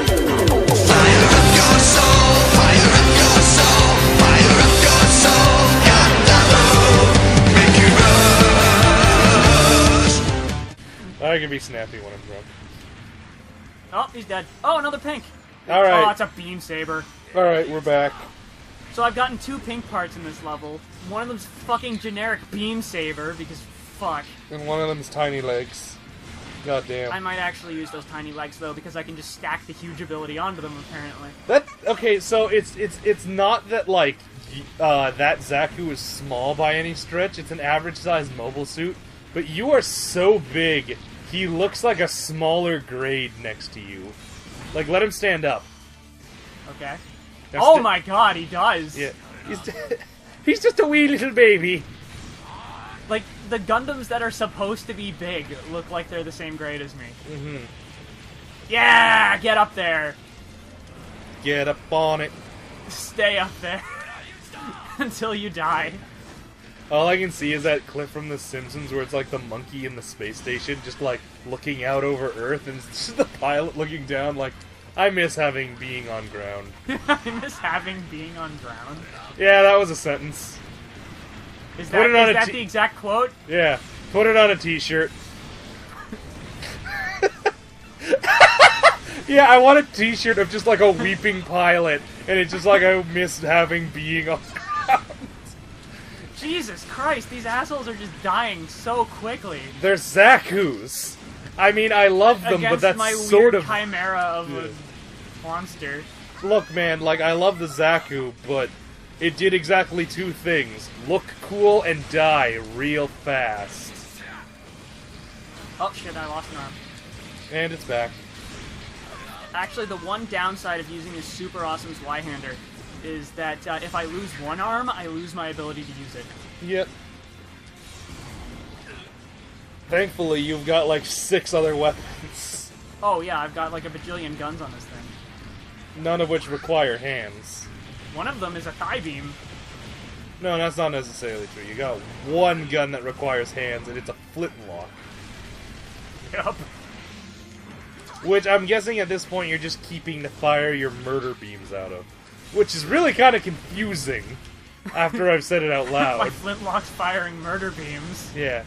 Fire up your soul, fire up your soul, fire up your soul. Gundam, make you rush. I can be snappy when I'm drunk. Oh, he's dead. Oh, another pink. Alright. Oh, it's a beam saber. Alright, we're back. So I've gotten 2 pink parts in this level. One of them's fucking generic beam saber, because fuck. And one of them's tiny legs. God damn. I might actually use those tiny legs, though, because I can just stack the huge ability onto them, apparently. Okay, so it's not that, like, that Zaku is small by any stretch. It's an average-sized mobile suit. But you are so big, he looks like a smaller grade next to you. Like, let him stand up. Okay. Now Oh my god, he does! Yeah. He's just a wee little baby. Like, the Gundams that are supposed to be big look like they're the same grade as me. Mm-hmm. Yeah! Get up there! Get up on it. Stay up there. Until you die. All I can see is that clip from The Simpsons where it's like the monkey in the space station just like looking out over Earth and it's just the pilot looking down like, I miss having being on ground. I miss having being on ground. Yeah, that was a sentence. Is that the exact quote? Yeah. Put it on a t-shirt. Yeah, I want a t-shirt of just like a weeping pilot and it's just like I miss having being on ground. Jesus Christ, these assholes are just dying so quickly. They're Zakus. I mean, I love them, Against but that's my sort weird of chimera of a monster. Look, man, like, I love the Zaku, but it did exactly 2 things. Look cool and die real fast. Oh shit, I lost an arm. And it's back. Actually, the one downside of using this super awesome Zweihander is that if I lose one arm, I lose my ability to use it. Yep. Thankfully, you've got, like, 6 other weapons. Oh yeah, I've got like a bajillion guns on this thing. None of which require hands. One of them is a thigh beam. No, that's not necessarily true. You got one gun that requires hands, and it's a flintlock. Yup. Which I'm guessing at this point you're just keeping to fire your murder beams out of. Which is really kind of confusing after I've said it out loud. My flintlock's firing murder beams. Yeah.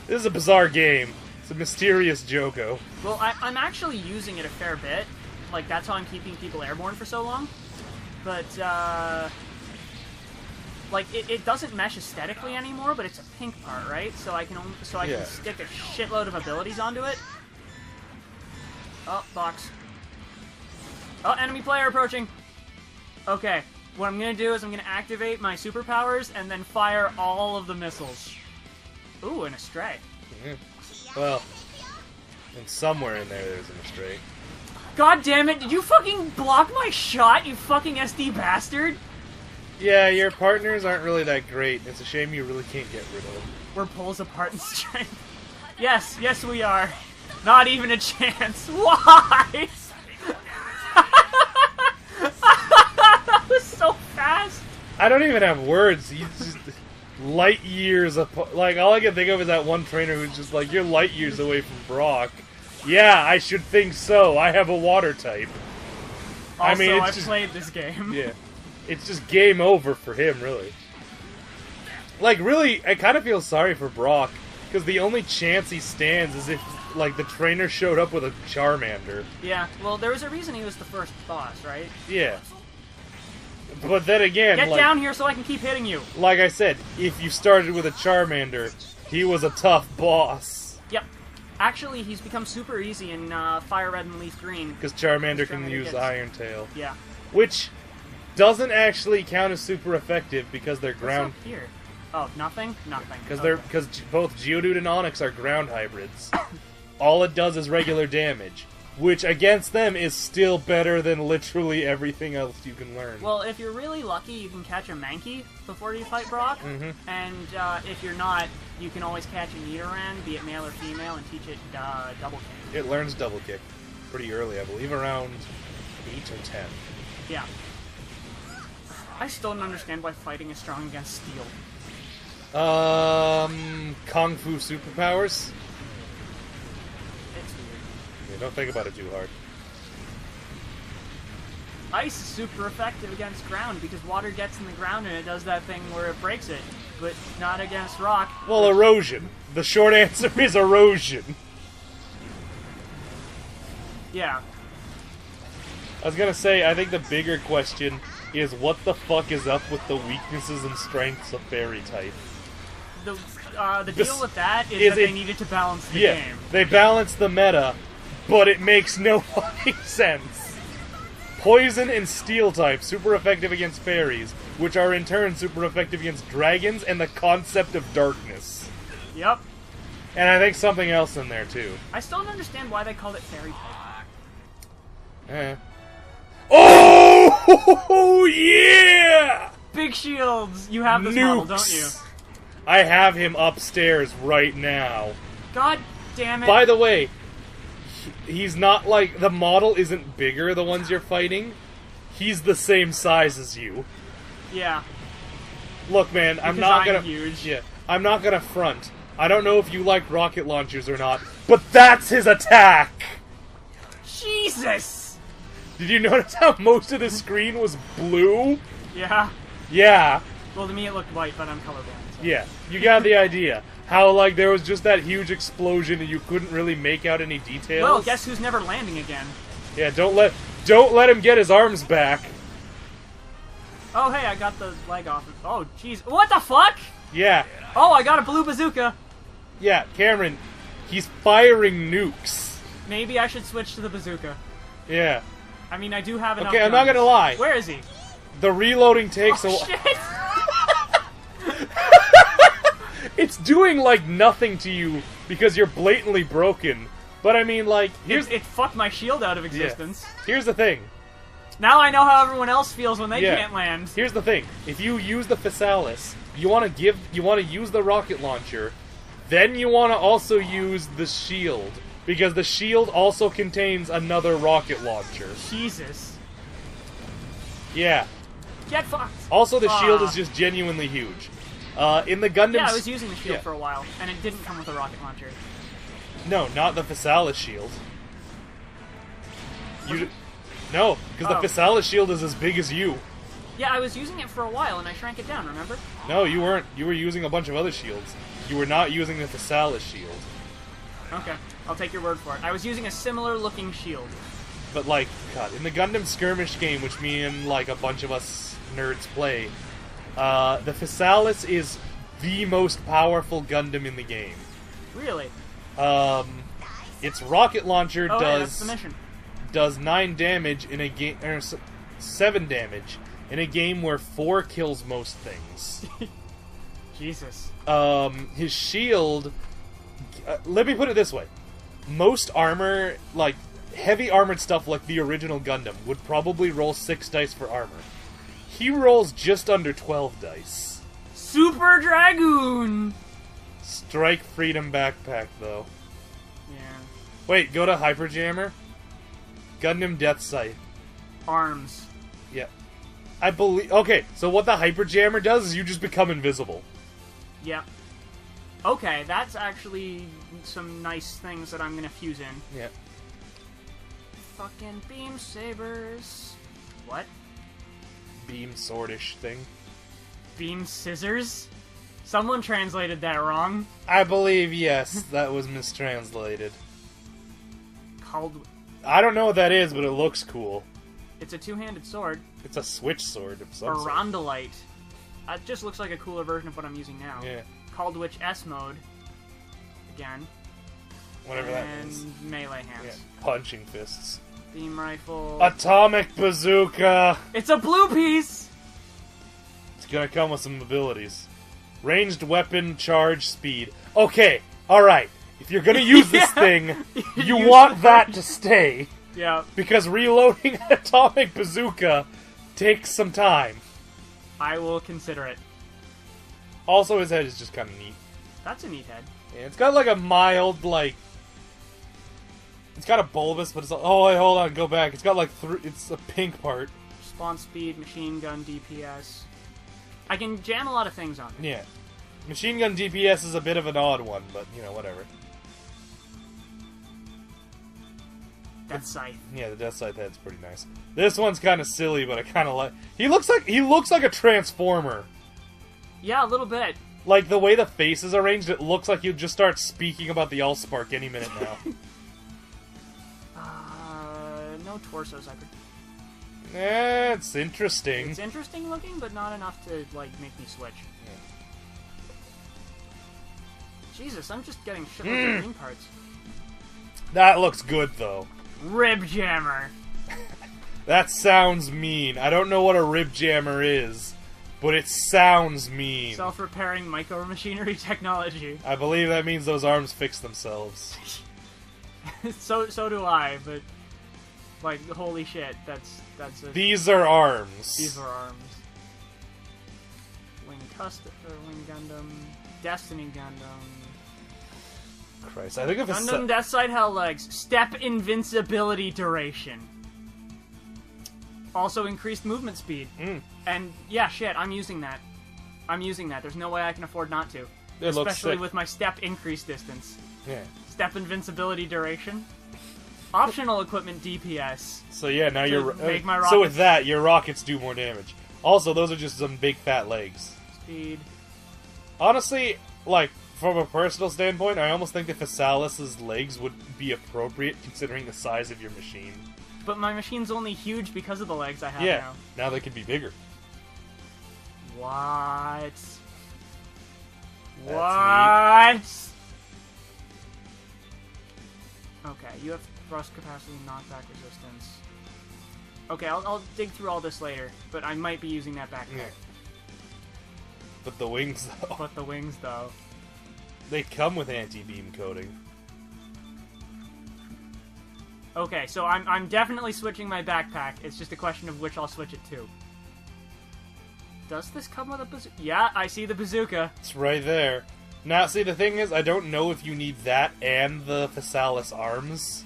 This is a bizarre game. It's a mysterious Joko. Well, I'm actually using it a fair bit. Like, that's how I'm keeping people airborne for so long. But, like, it doesn't mesh aesthetically anymore, but it's a pink part, right? So I can can stick a shitload of abilities onto it. Oh, box. Oh, enemy player approaching! Okay, what I'm gonna do is I'm gonna activate my superpowers and then fire all of the missiles. Ooh, and a stray. Mm-hmm. Well, and somewhere in there there's an astray. God damn it, did you fucking block my shot, you fucking SD bastard? Yeah, your partners aren't really that great. It's a shame you really can't get rid of them. We're poles apart in strength. Yes, yes we are. Not even a chance. Why? That was so fast. I don't even have words. He's just light years apart. Like, all I can think of is that one trainer who's just like, you're light years away from Brock. Yeah, I should think so. I have a water type. Also, I mean, it's I've just, played this game. Yeah. It's just game over for him, really. Like, really, I kind of feel sorry for Brock, because the only chance he stands is if, like, the trainer showed up with a Charmander. Yeah, well, there was a reason he was the first boss, right? Yeah. But then again, Get like, down here so I can keep hitting you! like I said, if you started with a Charmander, he was a tough boss. Yep. Actually, he's become super easy in Fire Red and Leaf Green. Because Charmander can use gets... Iron Tail. Yeah. Which doesn't actually count as super effective because they're ground... What's up here? Oh, nothing? Nothing. Because both Geodude and Onix are ground hybrids. All it does is regular damage, which against them is still better than literally everything else you can learn. Well, if you're really lucky, you can catch a Mankey before you fight Brock, and if you're not, you can always catch a Nidoran, be it male or female, and teach it double kick. It learns double kick pretty early, I believe, around 8 or 10. Yeah. I still don't understand why fighting is strong against steel. Kung Fu superpowers? It's weird. Yeah, don't think about it too hard. Ice is super effective against ground because water gets in the ground and it does that thing where it breaks it, but not against rock. Well, erosion. The short answer is erosion. Yeah. I was gonna say, I think the bigger question is what the fuck is up with the weaknesses and strengths of fairy type? The deal with that is that they needed to balance the Yeah, game. they balance the meta, but it makes no fucking sense. Poison and steel type, super effective against fairies, which are in turn super effective against dragons and the concept of darkness. Yep. And I think something else in there too. I still don't understand why they called it fairy type. Oh yeah! Big shields! You have this model, don't you? I have him upstairs right now. God damn it. By the way, he's not like... The model isn't bigger, the ones you're fighting. He's the same size as you. Yeah. Look, man, I'm Because not I'm gonna... huge. Yeah, I'm not gonna front. I don't know if you like rocket launchers or not, but that's his attack! Jesus! Did you notice how most of the screen was blue? Yeah. Yeah. Well, to me it looked white, but I'm colorblind. So. Yeah, you got the idea. How, like, there was just that huge explosion and you couldn't really make out any details. Well, guess who's never landing again? Yeah, don't let him get his arms back. Oh, hey, I got the leg off. Oh, jeez. What the fuck? Yeah. Oh, I got a blue bazooka. Yeah, Cameron, he's firing nukes. Maybe I should switch to the bazooka. Yeah. I mean, I do have enough Okay, I'm not guns. gonna lie. Where is he? The reloading takes Oh, a shit! It's doing, like, nothing to you because you're blatantly broken. But I mean, like, It fucked my shield out of existence. Here's the thing. Now I know how everyone else feels when they Yeah. can't land. Here's the thing. If you use the Physalis, you want to use the rocket launcher, then you want to also use the shield. Because the shield also contains another rocket launcher. Jesus. Yeah. Get fucked. Also, the shield is just genuinely huge. In the Gundam... Yeah, I was using the shield yeah. for a while, and it didn't come with a rocket launcher. No, not the Physalis shield. No, because Oh. the Physalis shield is as big as you. Yeah, I was using it for a while, and I shrank it down, remember? No, you weren't. You were using a bunch of other shields. You were not using the Physalis shield. Okay, I'll take your word for it. I was using a similar-looking shield. But, like, God, in the Gundam Skirmish game, which me and, like, a bunch of us nerds play, the Physalis is the most powerful Gundam in the game. Really? Its rocket launcher Oh, yeah, that's the mission. does 9 damage in a game, or 7 damage in a game where 4 kills most things. Jesus. His shield... let me put it this way. Most armor, like, heavy armored stuff like the original Gundam, would probably roll 6 dice for armor. He rolls just under 12 dice. Super Dragoon! Strike Freedom Backpack, though. Yeah. Wait, go to Hyperjammer. Gundam Death Sight. Arms. Yeah. I believe... Okay, so what the Hyperjammer does is you just become invisible. Yeah. Okay, that's actually some nice things that I'm gonna fuse in. Yeah. Fucking beam sabers. What? Beam swordish thing. Beam scissors? Someone translated that wrong. I believe, yes, that was mistranslated. Called... I don't know what that is, but it looks cool. It's a two-handed sword. It's a switch sword of A some sort. rondolite. It just looks like a cooler version of what I'm using now. Yeah. Called Witch S mode. Again. Whatever that and means. melee Yeah. hands. Punching fists. Beam rifle. Atomic Bazooka! It's a blue piece! It's gonna come with some abilities. Ranged weapon, charge, speed. Okay, alright. If you're gonna use this thing, you Use want that to stay. Yeah. Because reloading an Atomic Bazooka takes some time. I will consider it. Also, his head is just kind of neat. That's a neat head. Yeah, it's got like a mild, like... It's got a bulbous, but it's... Oh, wait, hold on, go back. It's got like... It's a pink part. Response speed, machine gun, DPS. I can jam a lot of things on it. Yeah. Machine gun DPS is a bit of an odd one, but, you know, whatever. Death Scythe. Yeah, the Death Scythe head's pretty nice. This one's kind of silly, but I kind of like. He looks like a transformer. Yeah, a little bit. Like the way the face is arranged, it looks like he'll just start speaking about the Allspark any minute now. No torsos. I could. It's interesting. It's interesting looking, but not enough to like make me switch. Yeah. Jesus, I'm just getting shitloads of green parts. That looks good though. Rib jammer. That sounds mean. I don't know what a rib jammer is, but it sounds mean. Self-repairing micro-machinery technology. I believe that means those arms fix themselves. so do I, but like holy shit, that's a, These are arms. these are arms. Wing Gundam, Destiny Gundam. Christ, I think if it's Gundam Death Side Hell Legs. Step invincibility duration. Also increased movement speed. And yeah, shit, I'm using that. There's no way I can afford not to. It looks Especially sick. with my step increase distance. Yeah. Step invincibility duration. Optional equipment DPS. So yeah, now your make my so rockets- with that, your rockets do more damage. Also, those are just some big fat legs. Speed. Honestly, like from a personal standpoint, I almost think that Phasalis' legs would be appropriate considering the size of your machine. But my machine's only huge because of the legs I have Yeah, now. now they could be bigger. What? That's What? Okay, you have thrust capacity, knockback resistance. Okay, I'll dig through all this later, but I might be using that backpack. Yeah. But the wings, though, But the wings, though. they come with anti-beam coating. Okay, so I'm definitely switching my backpack. It's just a question of which I'll switch it to. Does this come with a bazooka? Yeah, I see the bazooka. It's right there. Now, see, the thing is, I don't know if you need that and the Phasalis arms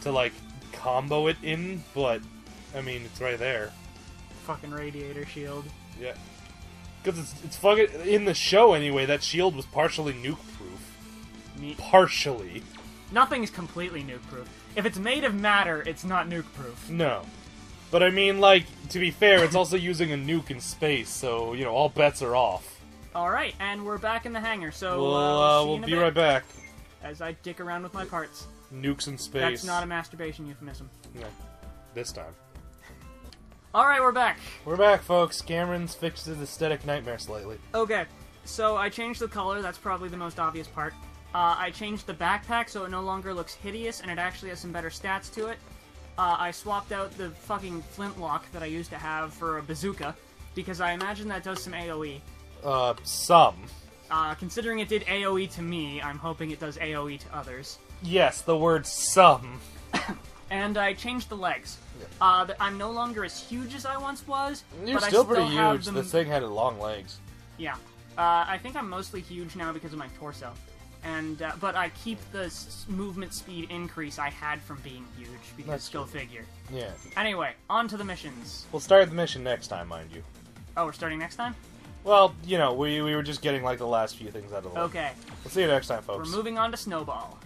to, like, combo it in, but, I mean, it's right there. Fucking radiator shield. Yeah. Because it's fucking... In the show, anyway, that shield was partially nuke-proof. Neat. Partially. Nothing's completely nuke-proof. If it's made of matter, it's not nuke-proof. No. But I mean, like, to be fair, it's also using a nuke in space, so, you know, all bets are off. Alright, and we're back in the hangar, so We'll see you in a be bit right back. as I dick around with my parts. Nukes in space. That's not a masturbation euphemism. No. This time. Alright, we're back. We're back, folks. Cameron's fixed his aesthetic nightmare slightly. Okay, so I changed the color, that's probably the most obvious part. I changed the backpack so it no longer looks hideous and it actually has some better stats to it. I swapped out the fucking flintlock that I used to have for a bazooka, because I imagine that does some AoE. Some. Considering it did AoE to me, I'm hoping it does AoE to others. Yes, the word some. And I changed the legs. I'm no longer as huge as I once was, You're but still I pretty still have huge. them... This thing had long legs. Yeah. I think I'm mostly huge now because of my torso. And but I keep the movement speed increase I had from being huge, because That's go true. figure. Yeah. Anyway, on to the missions. We'll start the mission next time, mind you. Oh, we're starting next time? Well, you know, we were just getting, like, the last few things out of the way. Okay. We'll see you next time, We're folks. moving on to Snowball.